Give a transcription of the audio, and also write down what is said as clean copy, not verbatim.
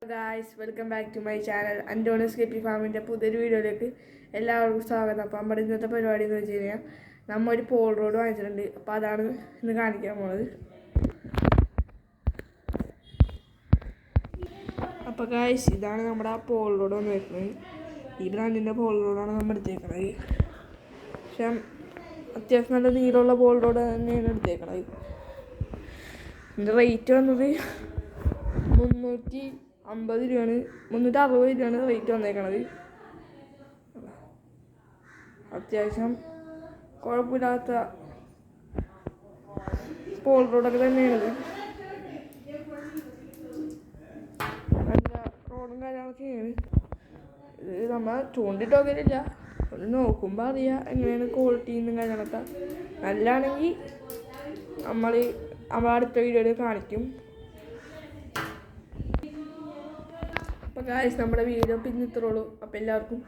Guys welcome back to my channel അന്റോണിസ് K P ഫാമിൻ്റെ പുതിയൊരു വീഡിയോയിലേക്ക് എല്ലാവർക്കും സ്വാഗതം. അപ്പോൾ നമ്മുടെ ഇന്നത്തെ പരിപാടി എന്ന് വെച്ച് കഴിഞ്ഞാൽ നമ്മൾ ഒരു പോൾ റോഡ് വാങ്ങിച്ചിട്ടുണ്ട്. അപ്പോൾ അതാണ് ഇന്ന് കാണിക്കാൻ പോകുന്നത്. അപ്പോൾ ഗായ്സ് ഇതാണ് നമ്മുടെ ആ പോൾ റോഡ് വന്ന് വെക്കുന്നത്. ഈ ബ്രാൻഡിൻ്റെ പോൾ റോഡാണ് നമ്മൾ എടുത്തേക്കുന്നത്. പക്ഷേ അത്യാവശ്യം നല്ല നീളമുള്ള പോൾ റോഡ് തന്നെയാണ് എടുത്തേക്കുന്നത്. ഇതിൻ്റെ റേറ്റ് വന്നത് 350 രൂപയാണ്, 360 രൂപയാണ് റേറ്റ് വന്നേക്കണത്. അത്യാവശ്യം കുഴപ്പമില്ലാത്ത പോൾ റോഡൊക്കെ തന്നെയാണത്. നല്ല റോഡും കാര്യങ്ങളൊക്കെയാണ്. ഇത് നമ്മൾ ചൂണ്ടിട്ടൊക്കെയില്ല, ഒന്ന് നോക്കുമ്പോൾ അറിയാം എങ്ങനെയാണ് ക്വാളിറ്റിന്നും കാര്യങ്ങളൊക്കെ. നല്ലതാണെങ്കിൽ നമ്മൾ അടുത്ത വീഡിയോയിൽ കാണിക്കും. അപ്പോൾ ഗായ്സ് നമ്മുടെ വീഡിയോ പിന്നെ ഇത്രയുള്ളൂ. അപ്പോൾ എല്ലാവർക്കും